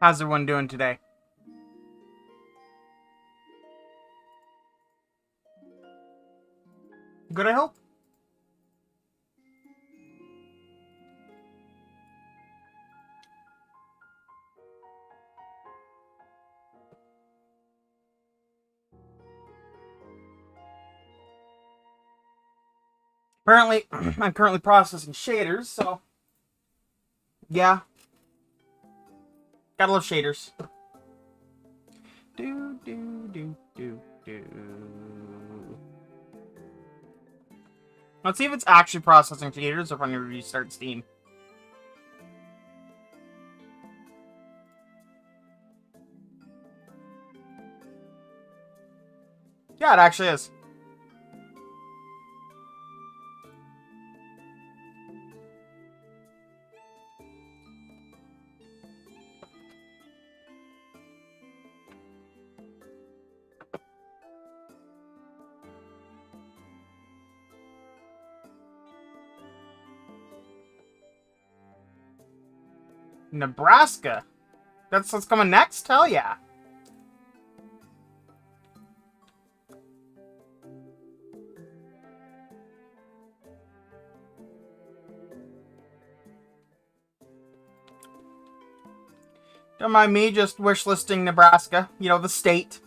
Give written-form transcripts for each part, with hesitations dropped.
How's everyone doing today? Good, I hope? Apparently, I'm currently processing shaders, so... Yeah. Gotta love shaders. Do, do, do, do, do. Let's see if it's actually processing shaders or if I'm gonna restart Steam. Yeah, it actually is. Nebraska? That's what's coming next? Hell yeah. Don't mind me just wish listing Nebraska. You know, the state.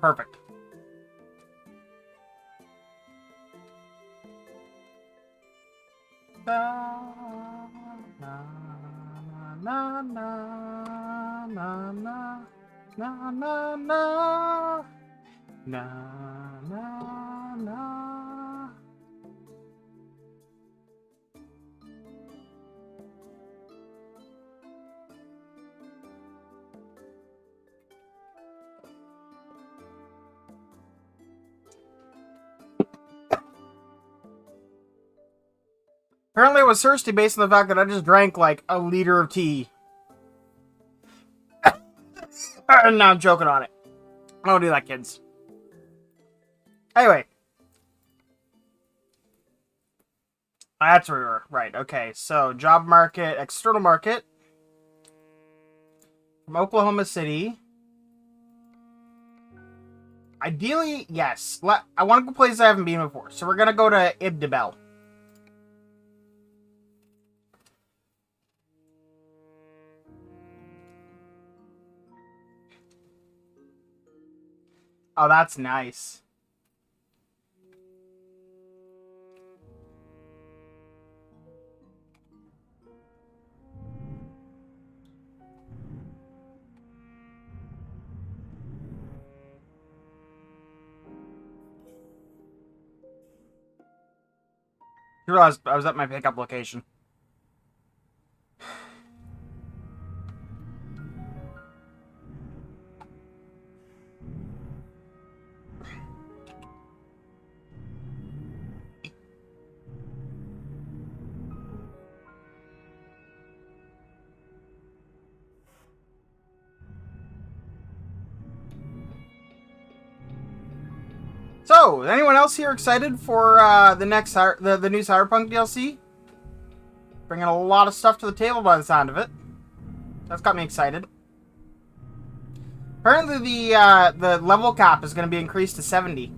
Perfect. Na na na na na na na na na na na na. Apparently I was thirsty based on the fact that I just drank like a liter of tea. No, I'm joking on it. I don't do that, kids. Anyway. That's where we were. Right, okay. So, job market, external market. From Oklahoma City. Ideally, yes. I want to go places I haven't been before. So we're going to go to Idabel. Oh, that's nice. You realize I was at my pickup location. So, anyone else here excited for the next the new Cyberpunk DLC? Bringing a lot of stuff to the table by the sound of it. That's got me excited. Apparently, the level cap is going to be increased to 70.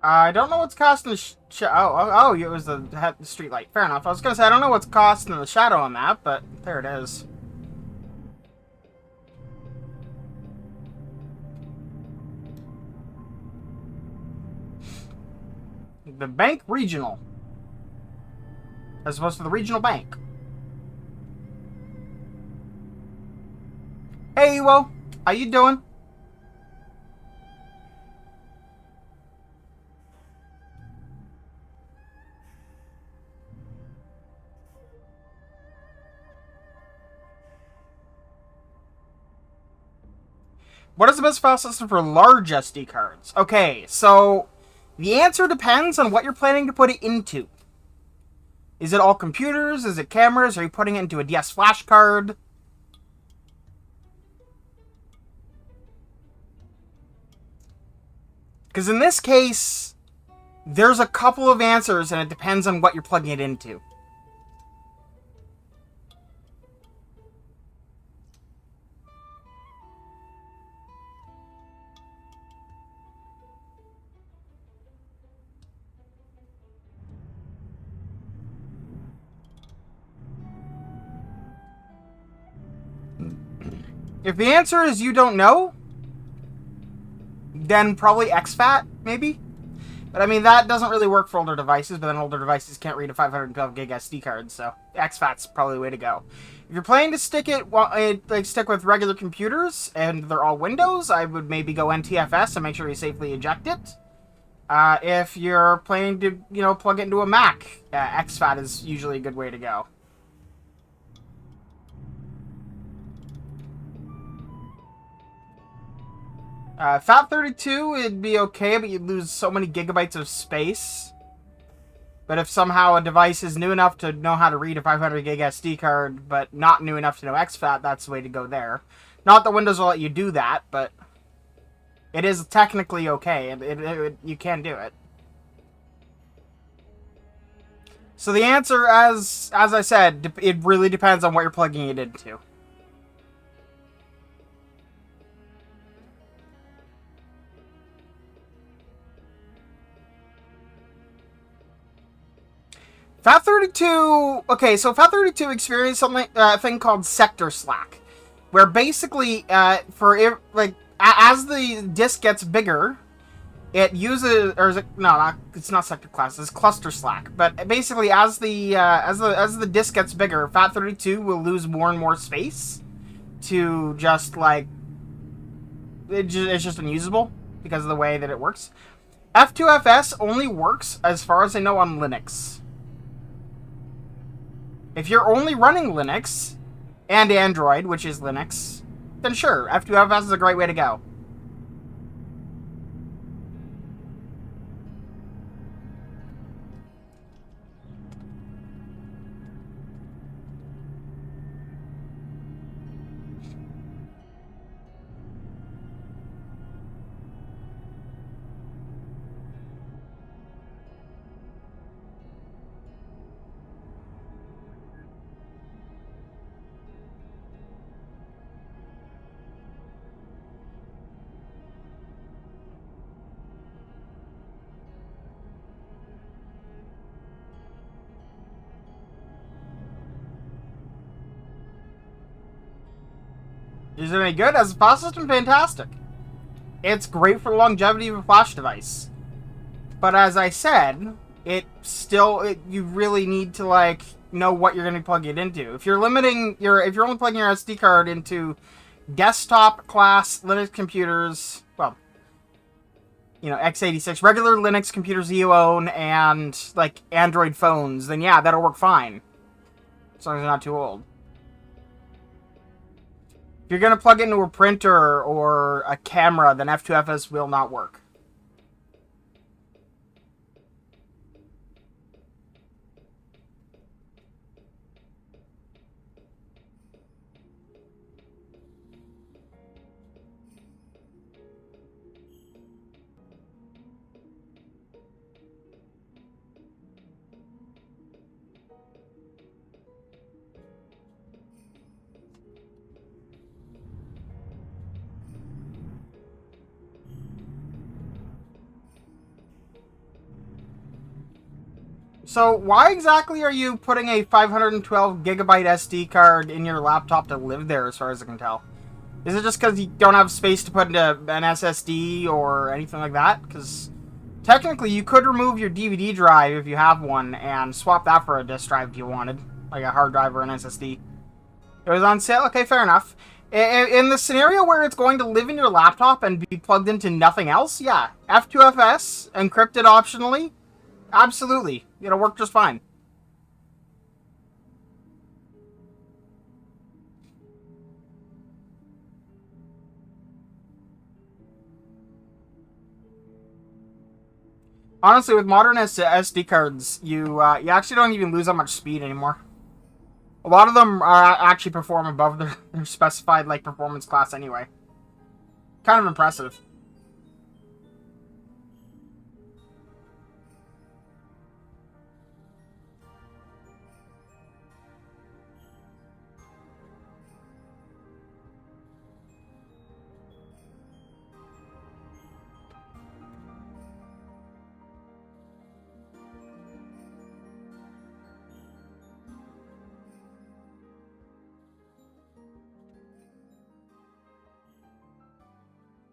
I don't know what's costing the it was the street light. Fair enough. I was gonna say I don't know what's costing the shadow on that, but there it is. The bank regional, as opposed to the regional bank. Hey, Ewo, how you doing? What is the best file system for large SD cards? Okay, so the answer depends on what you're planning to put it into. Is it all computers? Is it cameras? Are you putting it into a DS flash card? Because in this case, there's a couple of answers and it depends on what you're plugging it into. If the answer is you don't know, then probably exFAT, maybe? But I mean, that doesn't really work for older devices, but then older devices can't read a 512 gig SD card, so exFAT's probably the way to go. If you're planning to stick with regular computers, and they're all Windows, I would maybe go NTFS and make sure you safely eject it. If you're planning to, plug it into a Mac, exFAT is usually a good way to go. FAT32 it'd be okay, but you'd lose so many gigabytes of space. But if somehow a device is new enough to know how to read a 500 gig SD card, but not new enough to know exFAT, that's the way to go there. Not that Windows will let you do that, but it is technically okay. You can do it. So the answer, as I said, it really depends on what you're plugging it into. FAT32, okay, so FAT32 experienced something, a thing called sector slack, where basically, as the disk gets bigger, it uses, or is it, no, it's not sector class, it's cluster slack, but basically as the disk gets bigger, FAT32 will lose more and more space to just, it's just unusable because of the way that it works. F2FS only works, as far as I know, on Linux. If you're only running Linux and Android, which is Linux, then sure, F2FS is a great way to go. Is it any good? As a file system, fantastic. It's great for the longevity of a flash device. But as I said, you really need to, know what you're going to plug it into. If you're only plugging your SD card into desktop class Linux computers, well, x86, regular Linux computers you own, and, Android phones, then yeah, that'll work fine. As long as they're not too old. If you're going to plug it into a printer or a camera, then F2FS will not work. So why exactly are you putting a 512 gigabyte SD card in your laptop to live there, as far as I can tell? Is it just because you don't have space to put into an SSD or anything like that? Because technically you could remove your DVD drive if you have one and swap that for a disk drive if you wanted, like a hard drive or an SSD. It was on sale? Okay, fair enough. In the scenario where it's going to live in your laptop and be plugged into nothing else, yeah. F2FS, encrypted optionally, absolutely. It'll work just fine. Honestly, with modern SD cards, you actually don't even lose that much speed anymore. A lot of them actually perform above their specified like performance class anyway. Kind of impressive.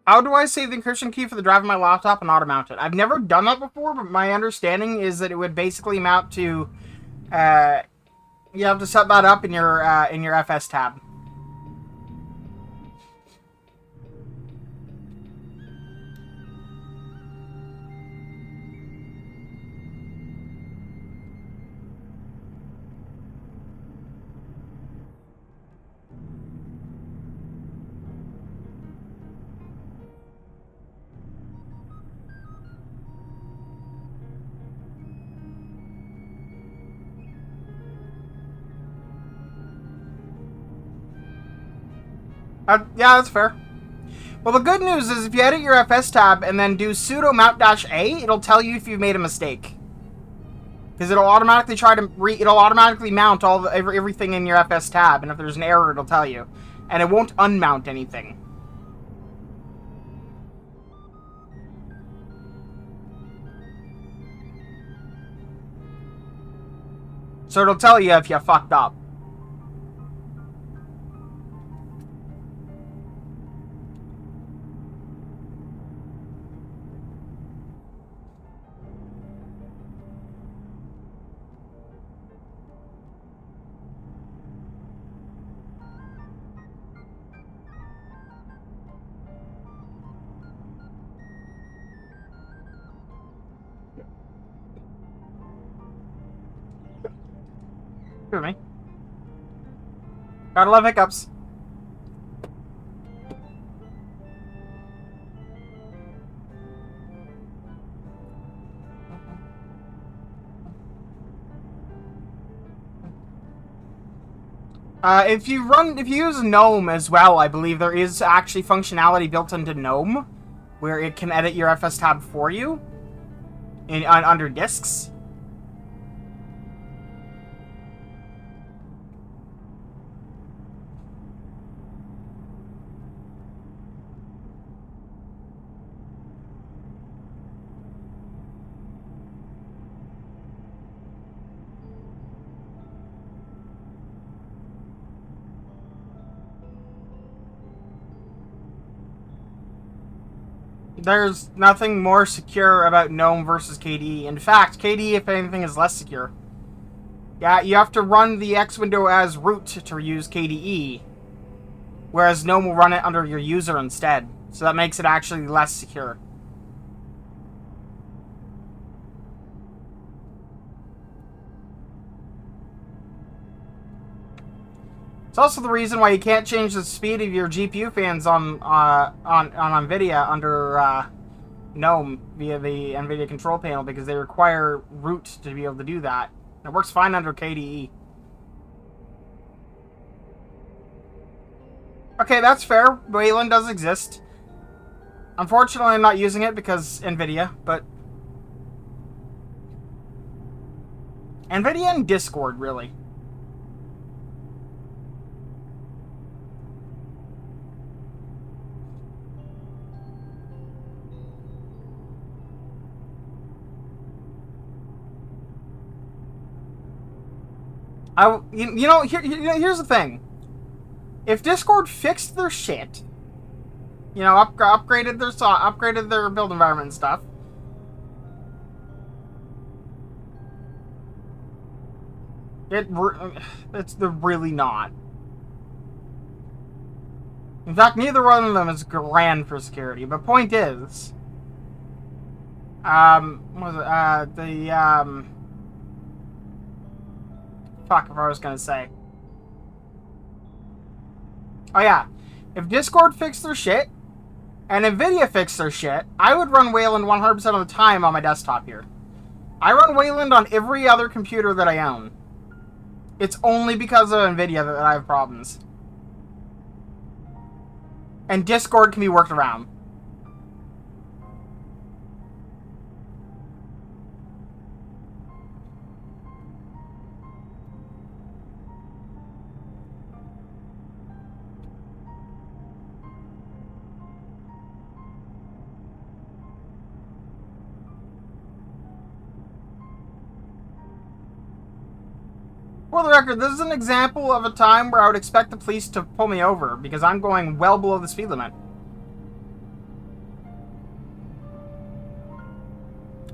How do I save the encryption key for the drive of my laptop and auto mount it? I've never done that before, but my understanding is that it would basically mount to, you have to set that up in your FS tab. Yeah, that's fair. Well, the good news is if you edit your FS tab and then do sudo mount-a, it'll tell you if you've made a mistake. Because it'll automatically mount everything in your FS tab, and if there's an error, it'll tell you. And it won't unmount anything. So it'll tell you if you fucked up. Excuse me. Gotta love hiccups. If you use GNOME as well, I believe there is actually functionality built into GNOME where it can edit your FS tab for you under disks. There's nothing more secure about GNOME versus KDE. In fact, KDE, if anything, is less secure. Yeah, you have to run the X window as root to use KDE, whereas GNOME will run it under your user instead. So that makes it actually less secure. It's also the reason why you can't change the speed of your GPU fans on NVIDIA under GNOME via the NVIDIA control panel, because they require root to be able to do that. It works fine under KDE. Okay, that's fair. Wayland does exist. Unfortunately, I'm not using it because NVIDIA, but NVIDIA and Discord, really. Here's the thing. If Discord fixed their shit, upgraded their build environment and stuff, they're really not. In fact, neither one of them is grand for security. But point is, fuck if I was gonna say. Oh yeah, if Discord fixed their shit and NVIDIA fixed their shit, I would run Wayland 100% of the time on my desktop here. I run Wayland on every other computer that I own. It's only because of NVIDIA that I have problems. And Discord can be worked around. For the record, this is an example of a time where I would expect the police to pull me over because I'm going well below the speed limit.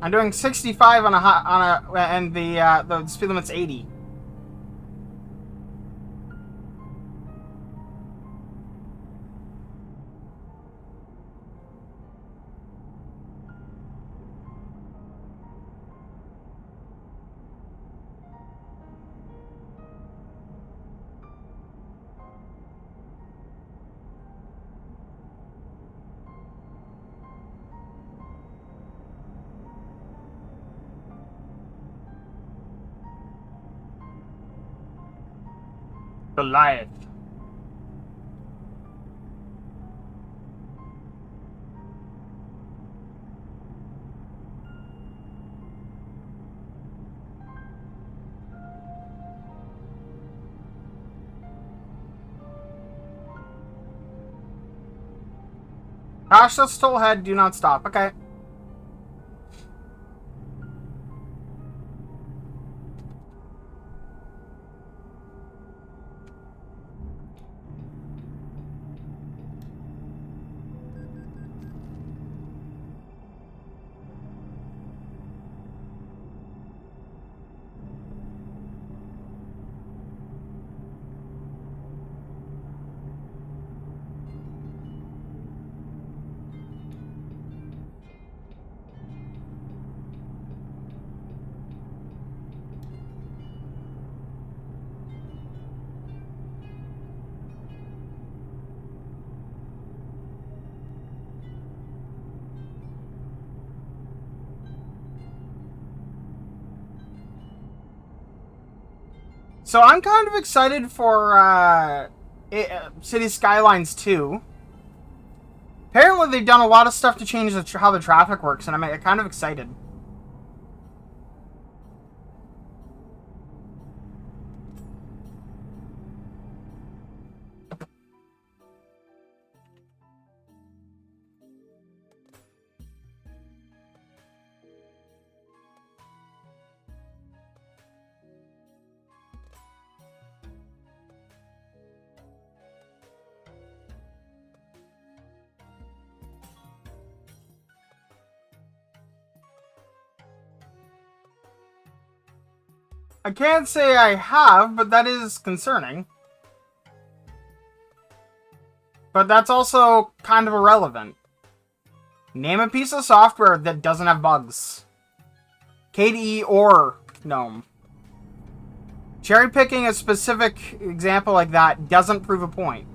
I'm doing 65 and the speed limit's 80. Goliath. Gosh, that's still ahead. Do not stop. Okay. So I'm kind of excited for City Skylines 2. Apparently they've done a lot of stuff to change how the traffic works, and I'm kind of excited. I can't say I have, but that is concerning. But that's also kind of irrelevant. Name a piece of software that doesn't have bugs. KDE or GNOME. Cherry picking a specific example like that doesn't prove a point.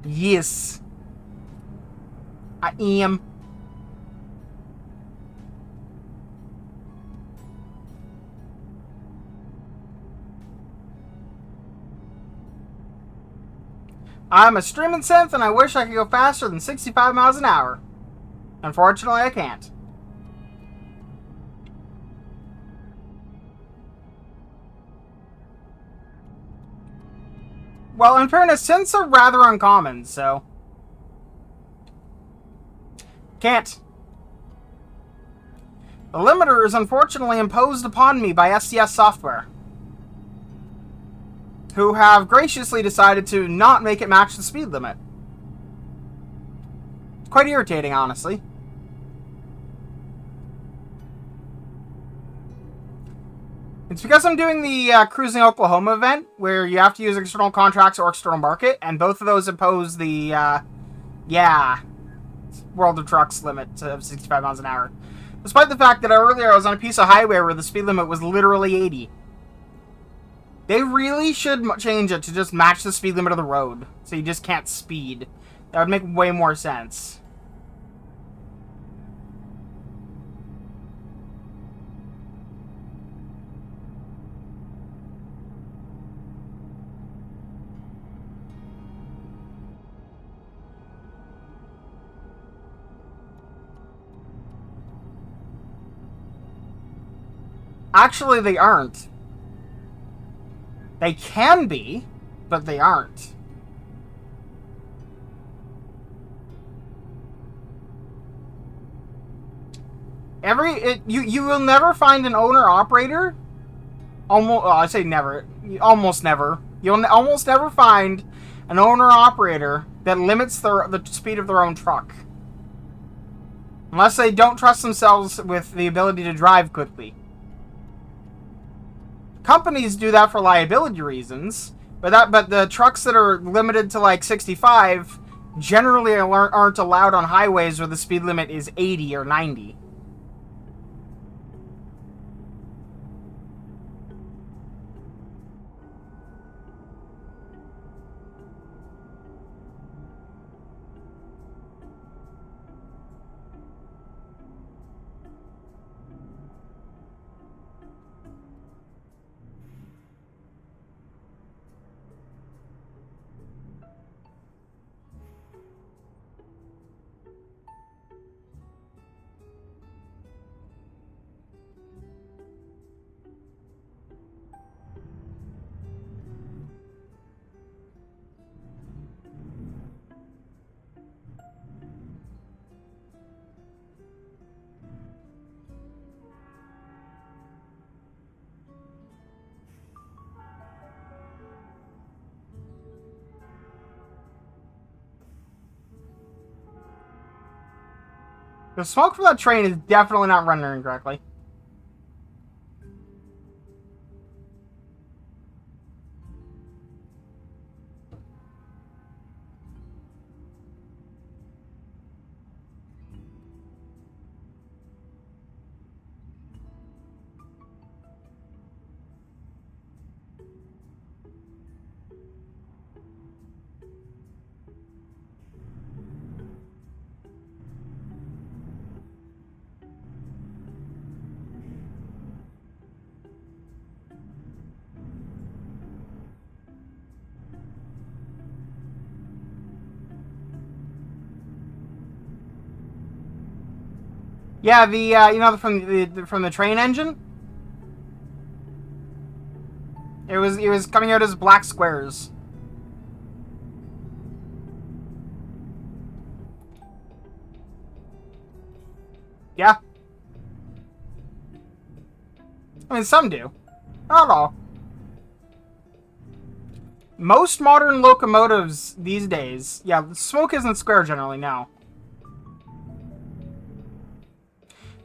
Yes. I am. I'm a streaming synth and I wish I could go faster than 65 miles an hour. Unfortunately, I can't. Well, in fairness, synths are rather uncommon, so... Can't. The limiter is unfortunately imposed upon me by SDS Software, who have graciously decided to not make it match the speed limit. It's quite irritating, honestly. It's because I'm doing the Cruising Oklahoma event, where you have to use external contracts or external market, and both of those impose the, yeah. World of Trucks limit of 65 miles an hour. Despite the fact that earlier I was on a piece of highway where the speed limit was literally 80. They really should change it to just match the speed limit of the road. So you just can't speed. That would make way more sense. Actually, they aren't. They can be, but they aren't. You will never find an owner-operator. I say never. Almost never. You'll almost never find an owner-operator that limits the speed of their own truck. Unless they don't trust themselves with the ability to drive quickly. Companies do that for liability reasons, but the trucks that are limited to like 65 generally aren't allowed on highways where the speed limit is 80 or 90. The smoke from that train is definitely not rendering correctly. Yeah, you know, from the train engine. It was coming out as black squares. Yeah. I mean, some do. Not all. Most modern locomotives these days, yeah, the smoke isn't square generally now.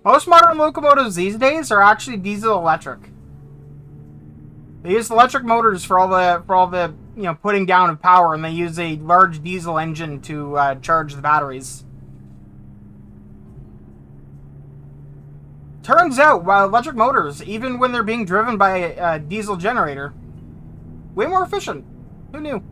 Most modern locomotives these days are actually diesel electric. They use electric motors for all the putting down of power, and they use a large diesel engine to charge the batteries. Turns out, while electric motors, even when they're being driven by a diesel generator, way more efficient. Who knew?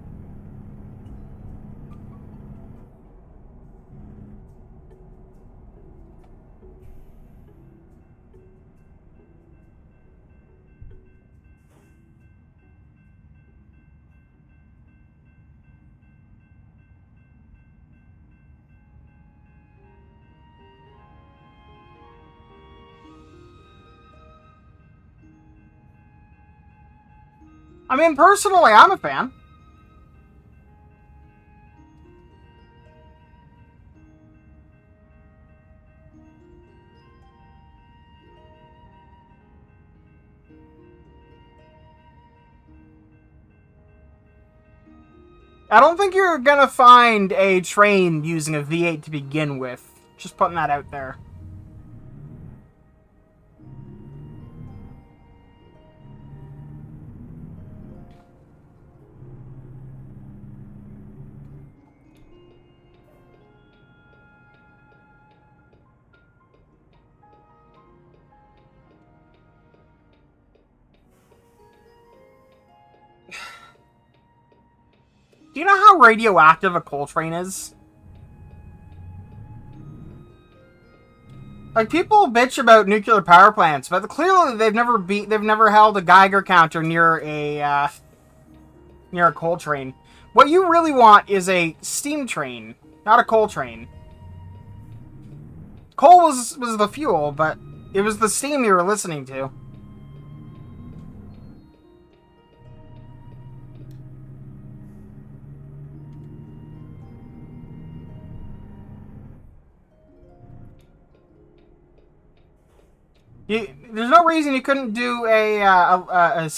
I mean, personally, I'm a fan. I don't think you're gonna find a train using a V8 to begin with. Just putting that out there. Do you know how radioactive a coal train is? Like, people bitch about nuclear power plants, but clearly they've never held a Geiger counter near a coal train. What you really want is a steam train, not a coal train. Coal was the fuel, but it was the steam you were listening to. There's no reason you couldn't do a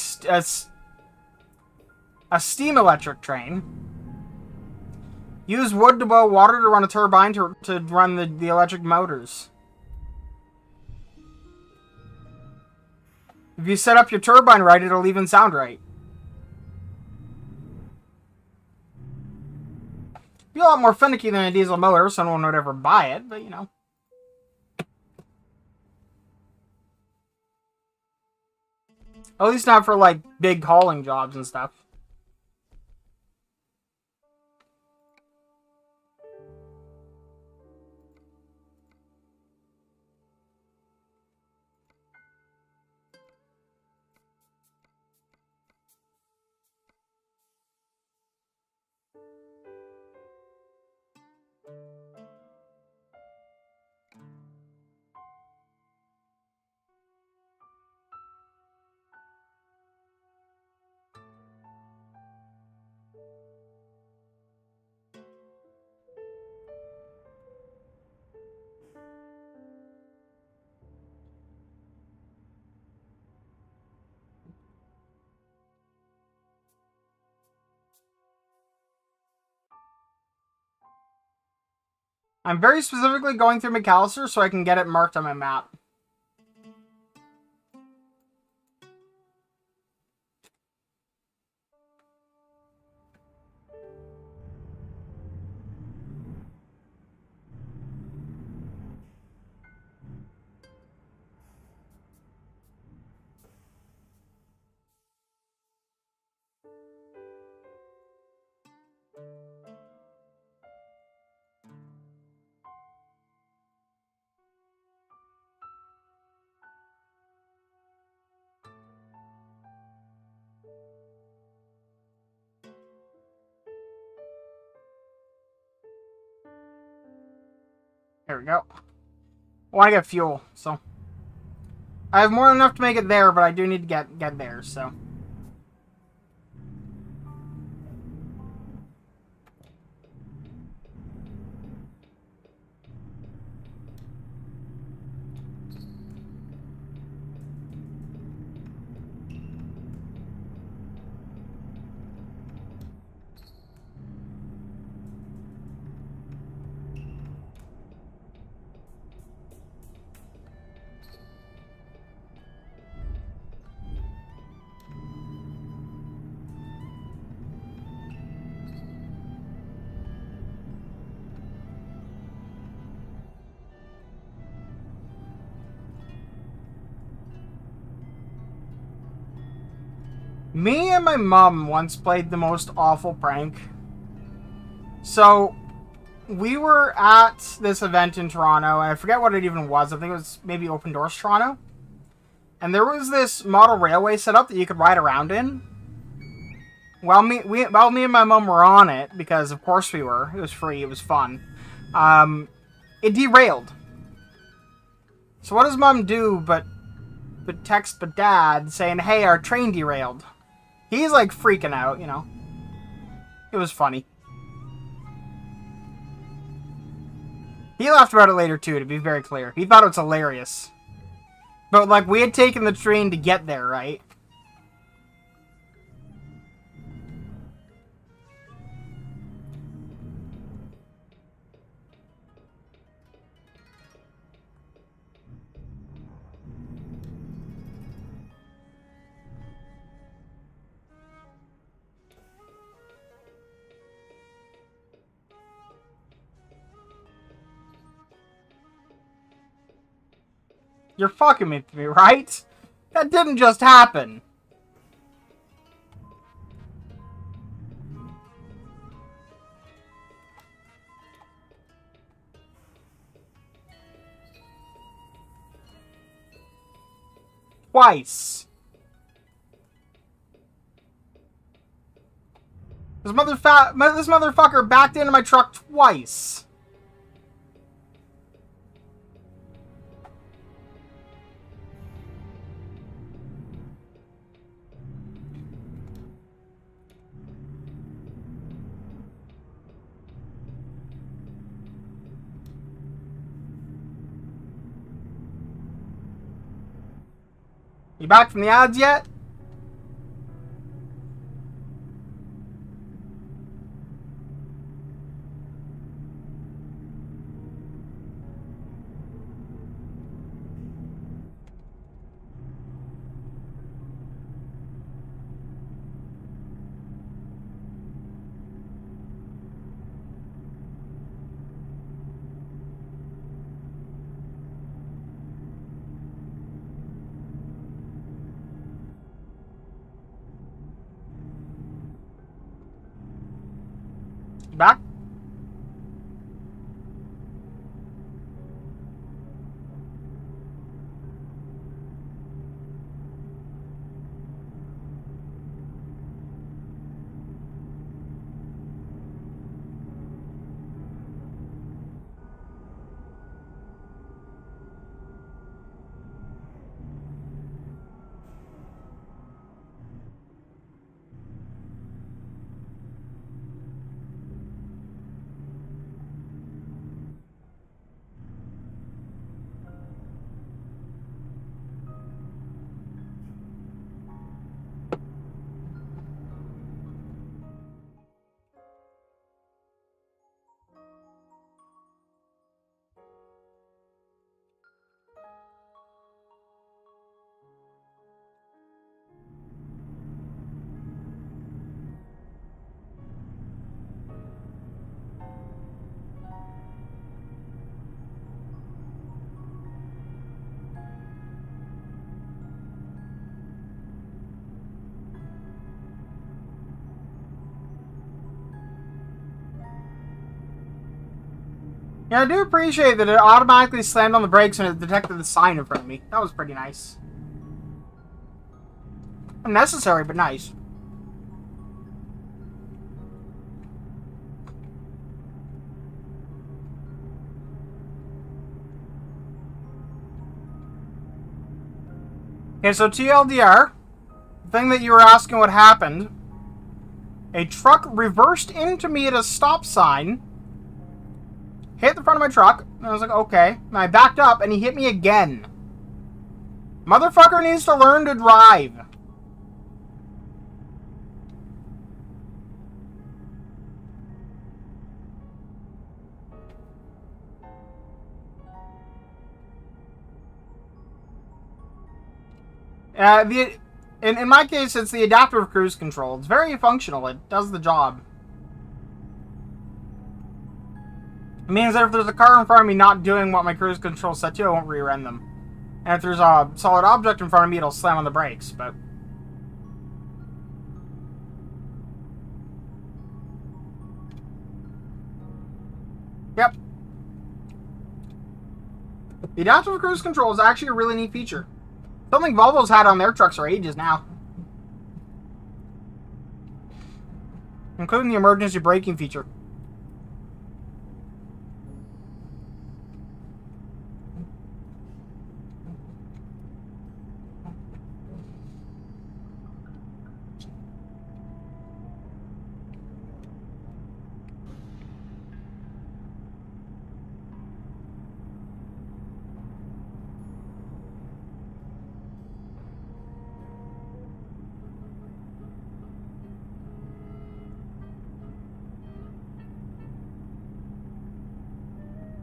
steam electric train. Use wood to boil water to run a turbine to run the electric motors. If you set up your turbine right, it'll even sound right. Be a lot more finicky than a diesel motor, so no one would ever buy it, but you know. At least not for, like, big hauling jobs and stuff. I'm very specifically going through McAllister so I can get it marked on my map. There we go. I want to get fuel, so. I have more than enough to make it there, but I do need to get there, so. Me and my mom once played the most awful prank. So, we were at this event in Toronto, and I forget what it even was. I think it was maybe Open Doors Toronto. And there was this model railway set up that you could ride around in. While me and my mom were on it, because of course we were. It was free, it was fun. It derailed. So what does mom do but text dad saying, hey, our train derailed. He's like freaking out, you know. It was funny. He laughed about it later too, to be very clear. He thought it was hilarious. But like, we had taken the train to get there, right? You're fucking with me, right? That didn't just happen. twice. This motherfucker backed into my truck twice. You back from the ads yet? You back? Yeah, I do appreciate that it automatically slammed on the brakes when it detected the sign in front of me. That was pretty nice. Unnecessary, but nice. Okay, so TLDR, the thing that you were asking what happened, a truck reversed into me at a stop sign, hit the front of my truck, and I was like, okay. And I backed up, and he hit me again. Motherfucker needs to learn to drive. In my case, it's the adaptive cruise control. It's very functional. It does the job. It means that if there's a car in front of me not doing what my cruise control set to, I won't rear-end them. And if there's a solid object in front of me, it'll slam on the brakes, but... Yep. The adaptive cruise control is actually a really neat feature. Something Volvo's had on their trucks for ages now. Including the emergency braking feature.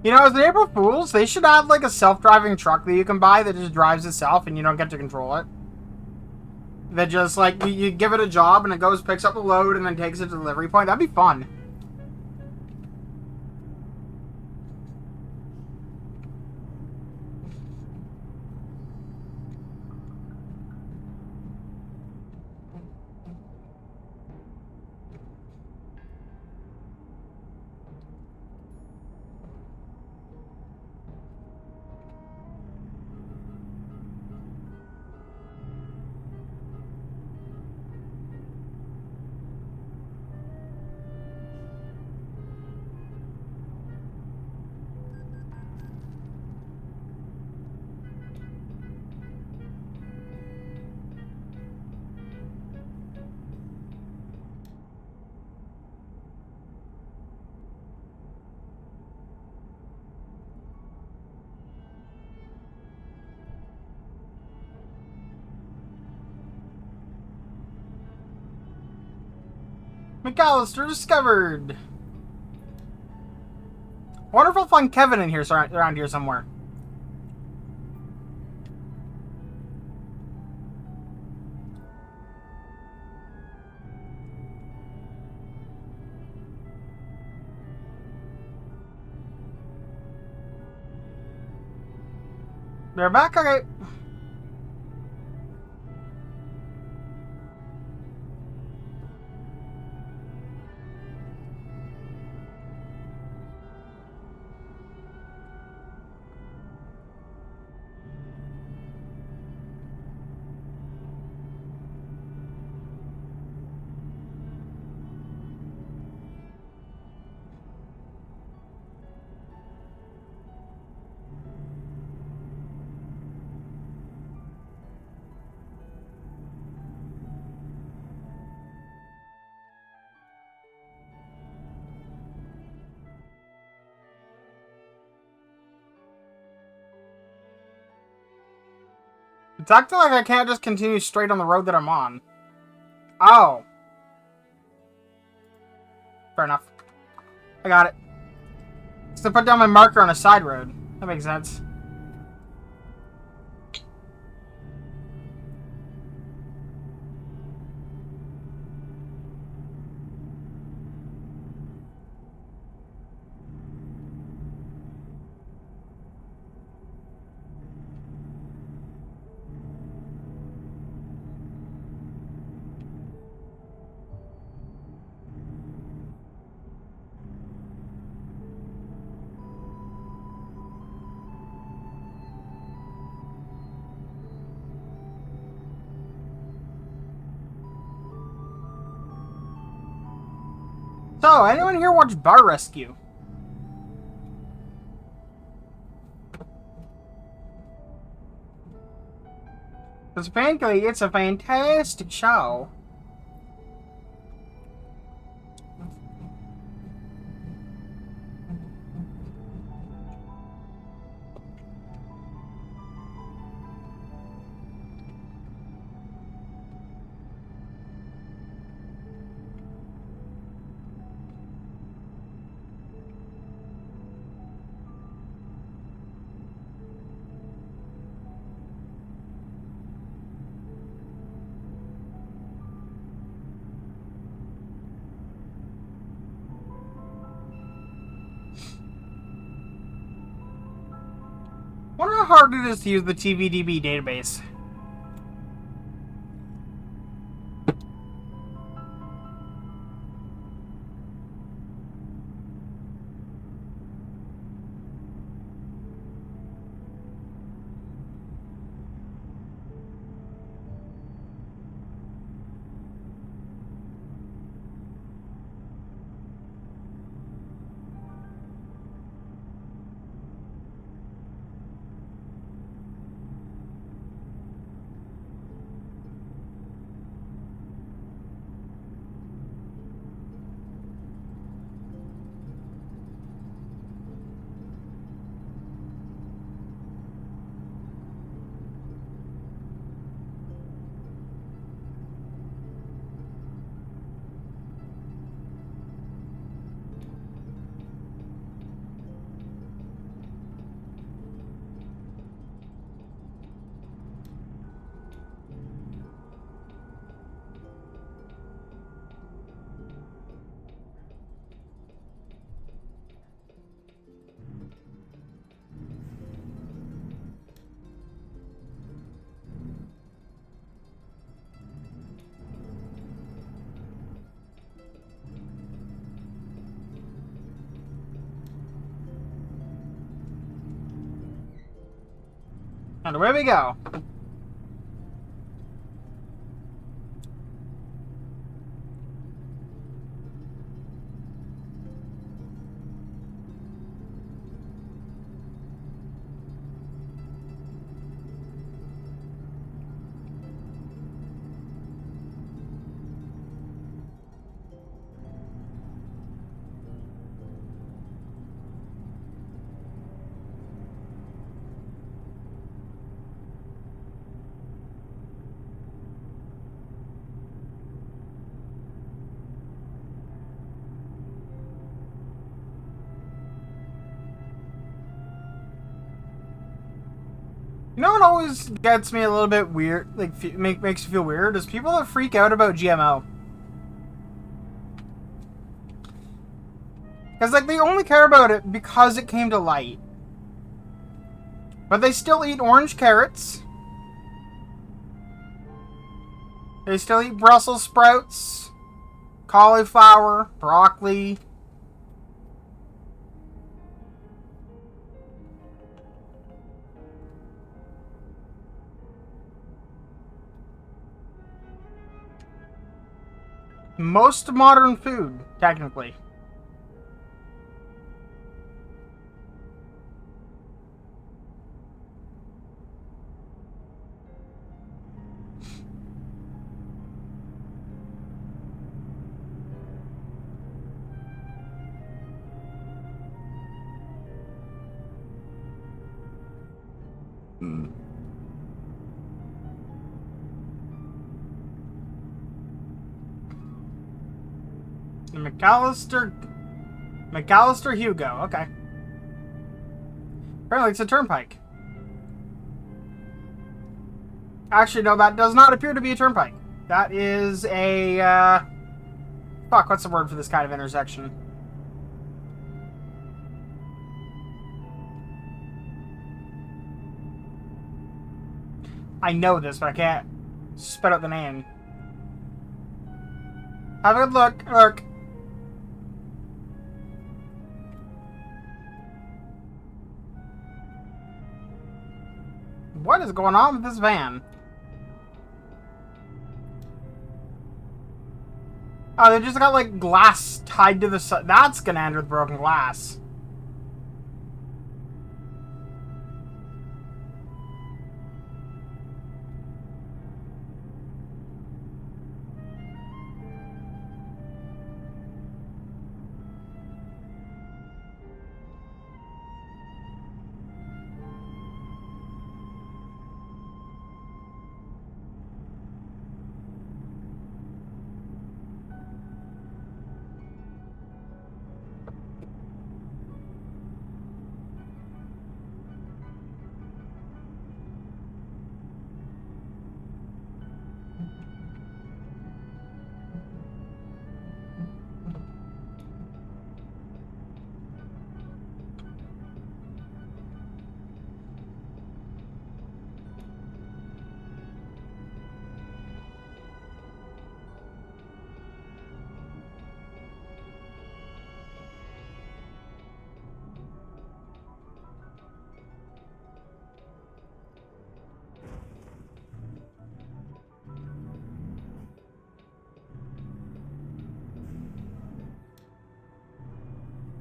You know, as an April Fool's, they should add like a self-driving truck that you can buy that just drives itself and you don't get to control it. That just like, you give it a job and it goes, picks up the load and then takes it to the delivery point. That'd be fun. McAllister discovered. I wonder if I'll find Kevin in here, around here somewhere. They're back? Okay. It's acting like I can't just continue straight on the road that I'm on. Oh. Fair enough. I got it. So put down my marker on a side road. That makes sense. So, anyone here watch Bar Rescue? Because apparently it's a fantastic show. Wonder how hard it is to use the TVDB database. And away we go. You know what always gets me a little bit weird, like makes me feel weird, is people that freak out about GMO. Because, like, they only care about it because it came to light. But they still eat orange carrots. They still eat Brussels sprouts, cauliflower, broccoli. Most modern food, technically. The McAllister Hugo, okay. Apparently it's a turnpike. Actually, no, that does not appear to be a turnpike. That is a, fuck, what's the word for this kind of intersection? I know this, but I can't spit out the name. Have a good look. What is going on with this van? Oh, they just got, like, glass tied to the side. That's gonna end with broken glass.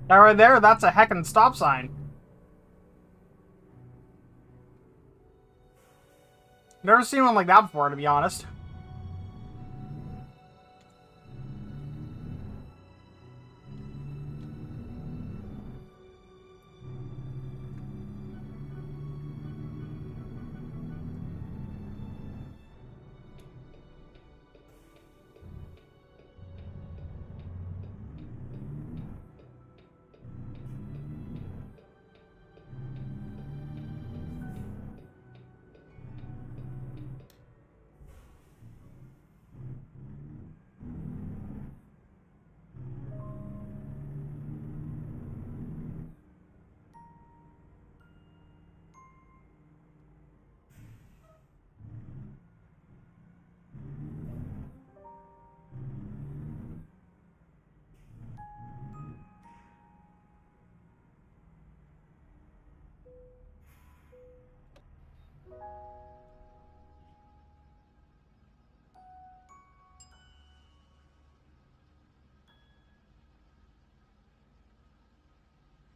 That right there, that's a heckin' stop sign. Never seen one like that before, to be honest.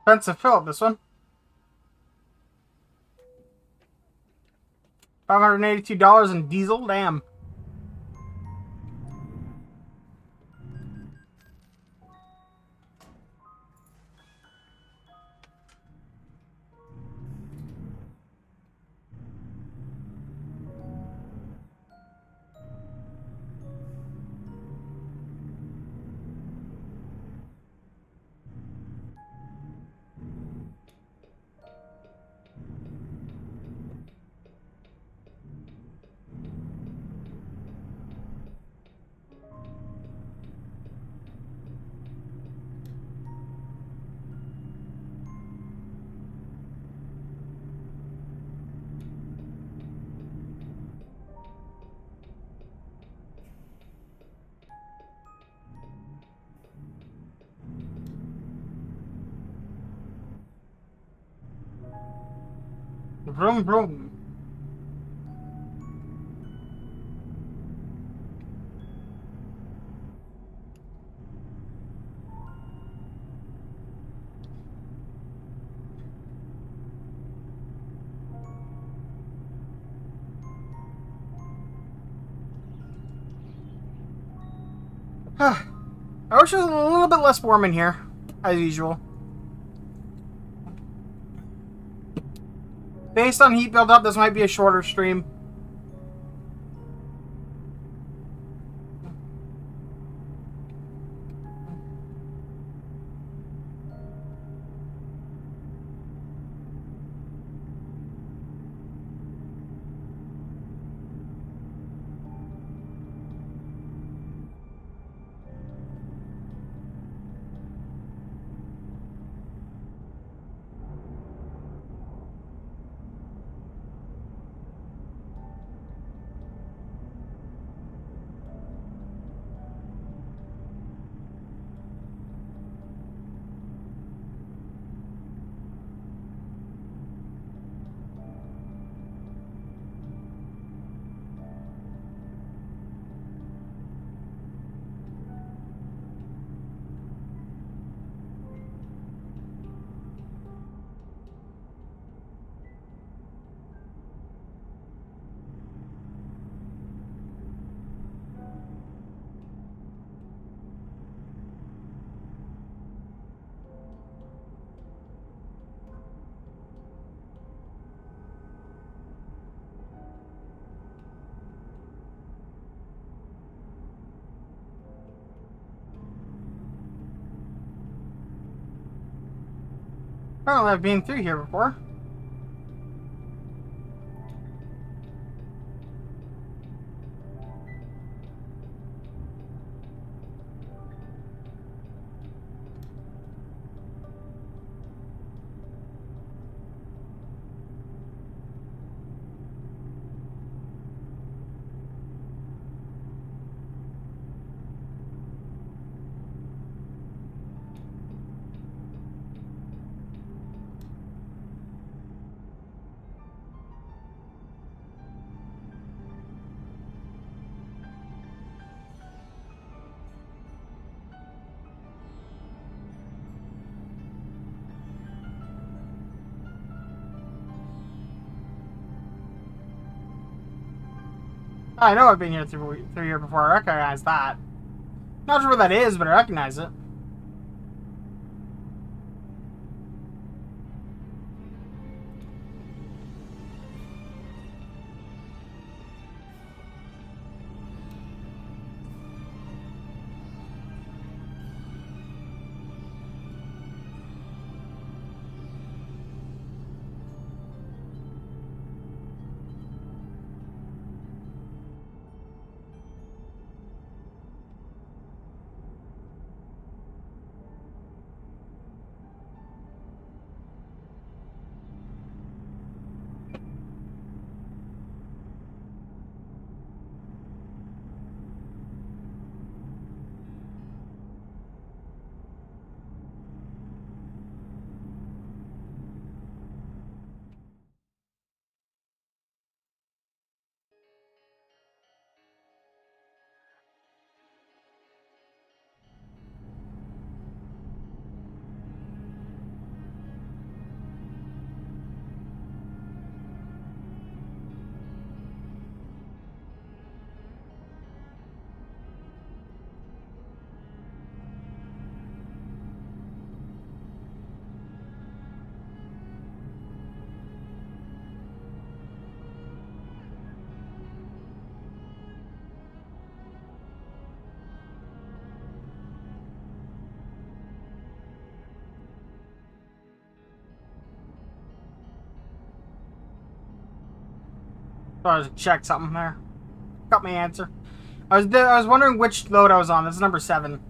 Expensive fill up, this one. $582 in diesel, damn. Vroom vroom. I wish it was a little bit less warm in here, as usual. Based on heat buildup, this might be a shorter stream. Apparently I've been through here before. I know I've been here through here before. I recognize that. Not sure what that is, but I recognize it. So I was check something there. Got my answer. I was wondering which load I was on. This is number 7.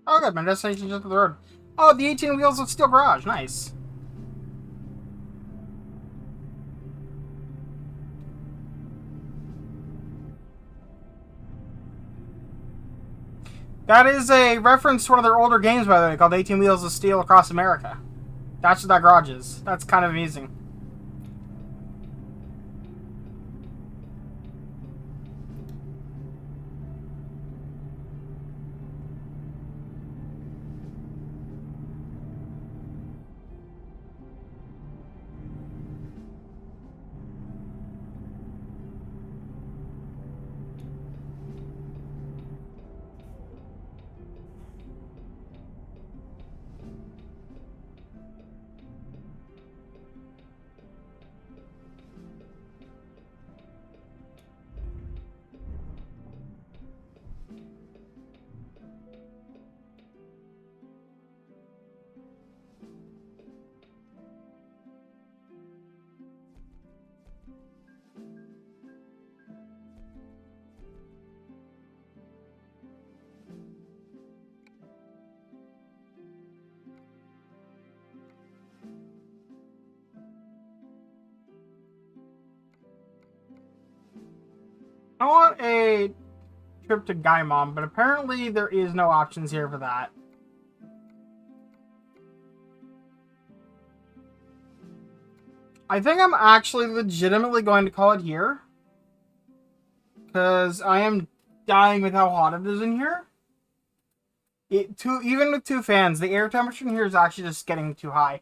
Oh, good. My destination's just up the road. Oh, the 18 Wheels of Steel garage. Nice. That is a reference to one of their older games, by the way, called 18 Wheels of Steel Across America. That's what that garage is. That's kind of amazing. I want a trip to Gaimon, but apparently there is no options here for that. I think I'm actually legitimately going to call it here. Because I am dying with how hot it is in here. Even with 2 fans, the air temperature in here is actually just getting too high.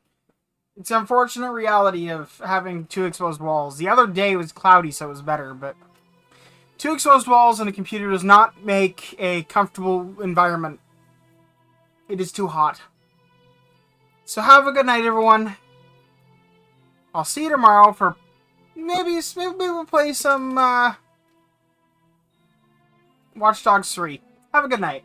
It's an unfortunate reality of having 2 exposed walls. The other day was cloudy, so it was better, but 2 exposed walls in a computer does not make a comfortable environment. It is too hot. So have a good night, everyone. I'll see you tomorrow for maybe we'll play some Watch Dogs 3. Have a good night.